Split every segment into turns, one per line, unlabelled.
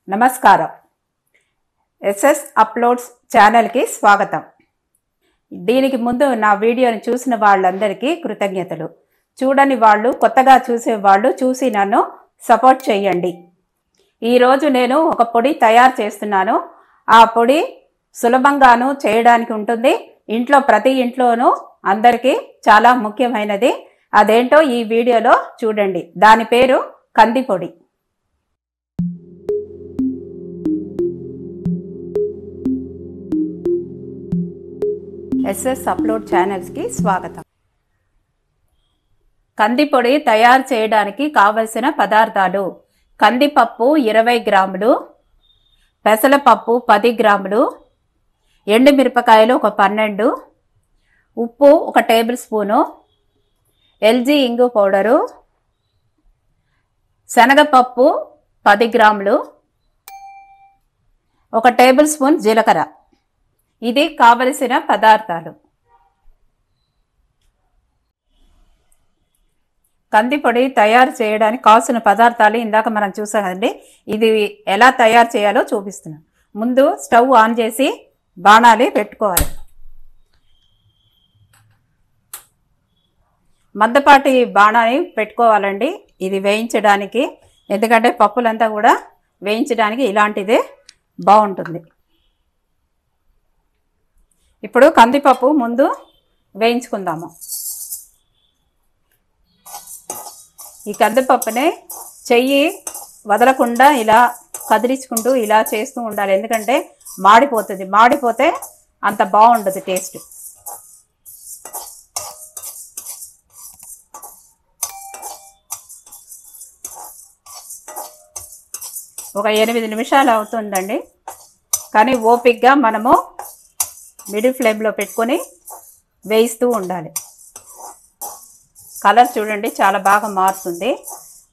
నమస్కారం. SS uploads ఛానల్కి స్వాగతం. దీనికి ముందు నా వీడియోని చూసిన వాళ్ళందరికీ కృతజ్ఞతలు. చూడని వాళ్ళు, కొత్తగా చూసే వాళ్ళు చూసి నన్ను సపోర్ట్ చేయండి. ఈరోజు నేను ఒక పొడి తయారు చేస్తున్నాను. ఆ పొడి సులభంగాను చేయడానికి ఉంటుంది. ప్రతి ఇంట్లోనూ అందరికీ చాలా ముఖ్యమైనది. అదేంటో ఈ వీడియోలో చూడండి. దాని పేరు కందిపొడి. ఎస్ఎస్ అప్లోడ్ ఛానల్స్కి స్వాగతం. కందిపొడి తయారు చేయడానికి కావలసిన పదార్థాలు: కందిపప్పు 20 గ్రాములు, పెసరపప్పు 10 గ్రాములు, ఎండుమిరపకాయలు ఒక 12, ఉప్పు 1 టేబుల్ స్పూను, ఎల్జీ ఇంగు పౌడరు, శనగపప్పు 10 గ్రాములు, 1 టేబుల్ స్పూన్ జీలకర్ర. ఇది కావలసిన పదార్థాలు. కందిపొడి తయారు చేయడానికి కావాల్సిన పదార్థాలు ఇందాక మనం చూసాం కదండి. ఇది ఎలా తయారు చేయాలో చూపిస్తున్నాను. ముందు స్టవ్ ఆన్ చేసి బాణాలి పెట్టుకోవాలి. మందపాటి బాణాన్ని పెట్టుకోవాలండి ఇది వేయించడానికి. ఎందుకంటే పప్పులంతా కూడా వేయించడానికి ఇలాంటిదే బాగుంటుంది. ఇప్పుడు కందిపప్పు ముందు వేయించుకుందాము. ఈ కందిపప్పుని చెయ్యి వదలకుండా ఇలా కదిలించుకుంటూ ఇలా చేస్తూ ఉండాలి. ఎందుకంటే మాడిపోతుంది. మాడిపోతే అంత బాగుండదు టేస్ట్. ఒక 8 నిమిషాలు అవుతుందండి. కానీ ఓపిక్గా మనము మిడిల్ ఫ్లేమ్లో పెట్టుకొని వేయిస్తూ ఉండాలి. కలర్ చూడండి చాలా బాగా మారుతుంది.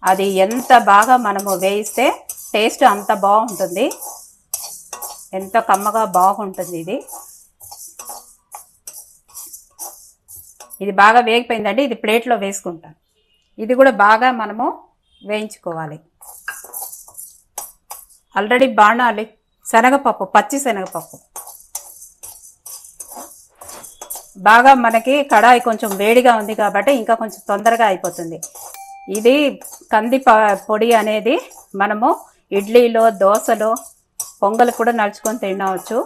అది ఎంత బాగా మనము వేయిస్తే టేస్ట్ అంత బాగుంటుంది. ఎంత కమ్మగా బాగుంటుంది ఇది బాగా వేగిపోయిందండి. ఇది ప్లేట్లో వేసుకుంటాను. ఇది కూడా బాగా మనము వేయించుకోవాలి. ఆల్రెడీ బాణాలి శనగపప్పు, పచ్చి శనగపప్పు బాగా మనకి కడాయి కొంచెం వేడిగా ఉంది కాబట్టి ఇంకా కొంచెం తొందరగా అయిపోతుంది. ఇది పొడి అనేది మనము ఇడ్లీలో, దోశలో, పొంగల్ కూడా నలుచుకొని తినవచ్చు.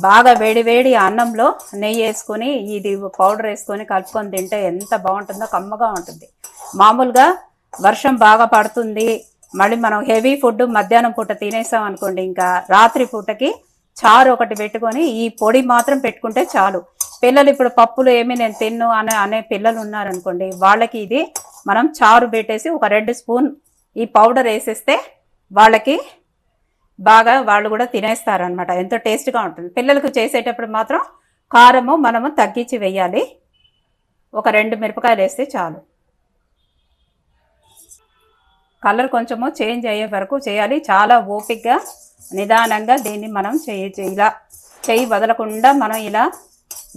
బాగా వేడి అన్నంలో నెయ్యి వేసుకొని ఇది పౌడర్ వేసుకొని కలుపుకొని తింటే ఎంత బాగుంటుందో, కమ్మగా ఉంటుంది. మామూలుగా వర్షం బాగా పడుతుంది, మళ్ళీ మనం హెవీ ఫుడ్ మధ్యాహ్నం పూట తినేసాం అనుకోండి, ఇంకా రాత్రి పూటకి చారు ఒకటి పెట్టుకొని ఈ పొడి మాత్రం పెట్టుకుంటే చాలు. పిల్లలు ఇప్పుడు పప్పులు ఏమి నేను తిన్ను అనే పిల్లలు ఉన్నారనుకోండి, వాళ్ళకి ఇది మనం చారు పెట్టేసి ఒక 2 స్పూన్ ఈ పౌడర్ వేసేస్తే వాళ్ళకి బాగా వాళ్ళు కూడా తినేస్తారనమాట. ఎంతో టేస్ట్గా ఉంటుంది. పిల్లలకు చేసేటప్పుడు మాత్రం కారము మనము తగ్గించి వేయాలి. ఒక 2 మిరపకాయలు వేస్తే చాలు. కలర్ కొంచెము చేంజ్ అయ్యే వరకు చేయాలి. చాలా ఓపికగా నిదానంగా దీన్ని మనం ఇలా చెయ్యి వదలకుండా మనం ఇలా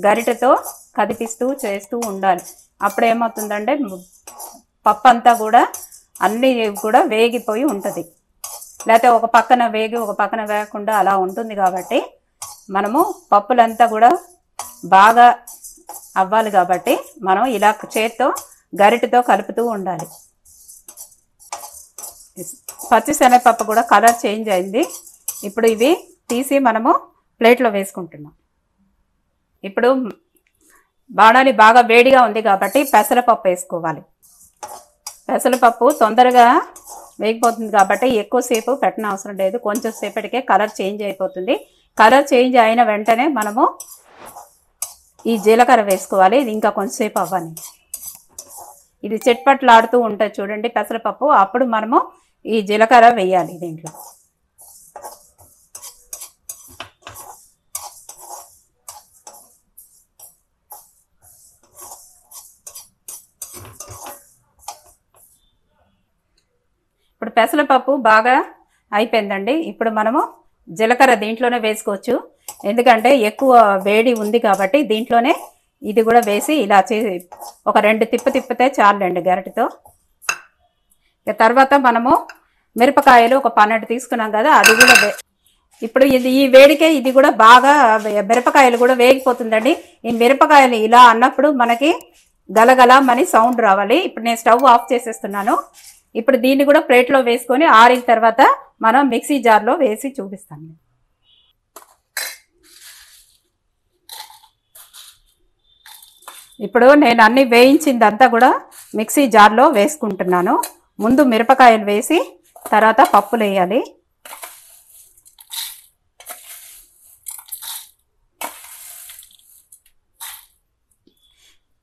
గరిటెతో కదిపిస్తూ చేస్తూ ఉండాలి. అప్పుడు ఏమవుతుందంటే పప్పు అంతా కూడా అన్నీ కూడా వేగిపోయి ఉంటుంది. లేకపోతే ఒక పక్కన వేగి ఒక పక్కన వేగకుండా అలా ఉంటుంది. కాబట్టి మనము పప్పులంతా కూడా బాగా అవ్వాలి కాబట్టి మనం ఇలా చేత్తో గరిటెతో కలుపుతూ ఉండాలి. పచ్చి శనగపప్పు కూడా కలర్ చేంజ్ అయింది. ఇప్పుడు ఇవి తీసి మనము ప్లేట్లో వేసుకుంటున్నాం. ఇప్పుడు బాణాలి బాగా వేడిగా ఉంది కాబట్టి పెసరపప్పు వేసుకోవాలి. పెసరపప్పు తొందరగా వేగిపోతుంది కాబట్టి ఎక్కువసేపు పెట్టిన అవసరం లేదు. కొంచెం సేపటికే కలర్ చేంజ్ అయిపోతుంది. కలర్ చేంజ్ అయిన వెంటనే మనము ఈ జీలకర్ర వేసుకోవాలి. ఇది ఇంకా కొంచెంసేపు అవ్వని. ఇది చిట్పట్లాడుతూ ఉంటుంది చూడండి పెసరపప్పు. అప్పుడు మనము ఈ జీలకర్ర వేయాలి దీంట్లో. ఇప్పుడు పెసరపప్పు బాగా అయిపోయిందండి. ఇప్పుడు మనము జీలకర్ర దీంట్లోనే వేసుకోవచ్చు. ఎందుకంటే ఎక్కువ వేడి ఉంది కాబట్టి దీంట్లోనే ఇది కూడా వేసి ఇలా చేసి ఒక 2 తిప్పితే చాలండి గరిటెతో. తర్వాత మనము మిరపకాయలు ఒక 12 తీసుకున్నాం కదా, అది కూడా ఇప్పుడు ఈ వేడికే ఇది కూడా బాగా మిరపకాయలు కూడా వేగిపోతుందండి. ఈ మిరపకాయలు ఇలా అన్నప్పుడు మనకి గలగలమని సౌండ్ రావాలి. ఇప్పుడు నేను స్టవ్ ఆఫ్ చేసేస్తున్నాను. ఇప్పుడు దీన్ని కూడా ప్లేట్లో వేసుకొని ఆరిన తర్వాత మనం మిక్సీ జార్లో వేసి చూపిస్తాను. ఇప్పుడు నేను అన్ని వేయించిందంతా కూడా మిక్సీ జార్లో వేసుకుంటున్నాను. ముందు మిరపకాయలు వేసి తర్వాత పప్పులు వేయాలి.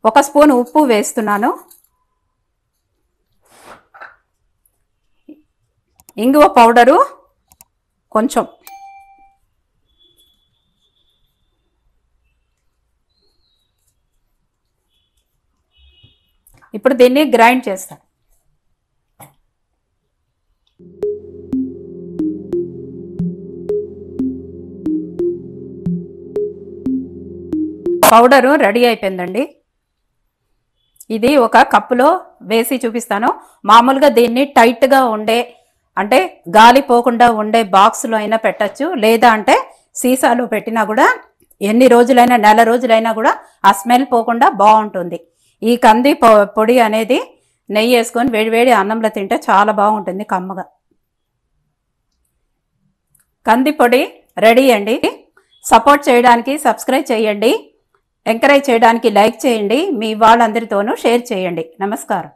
ఒక స్పూన్ ఉప్పు వేస్తున్నాను. ఇంగువ పౌడరు కొంచెం, ఇప్పుడు దీన్ని గ్రైండ్ చేస్తాను. పౌడరు రెడీ అయిపోయిందండి. ఇది ఒక కప్పులో వేసి చూపిస్తాను. మామూలుగా దీన్ని టైట్గా ఉండే అంటే గాలి పోకుండా ఉండే బాక్స్లో అయినా పెట్టచ్చు, లేదా అంటే సీసాలో పెట్టినా కూడా ఎన్ని రోజులైనా, నెల రోజులైనా కూడా ఆ స్మెల్ పోకుండా బాగుంటుంది. ఈ కంది పొడి అనేది నెయ్యి వేసుకొని వేడివేడి అన్నంలో తింటే చాలా బాగుంటుంది కమ్మగా. కంది పొడి రెడీ అండి. సపోర్ట్ చేయడానికి సబ్స్క్రైబ్ చేయండి, ఎంకరేజ్ చేయడానికి లైక్ చేయండి, మీ వాళ్ళందరితోనూ షేర్ చేయండి. నమస్కారం.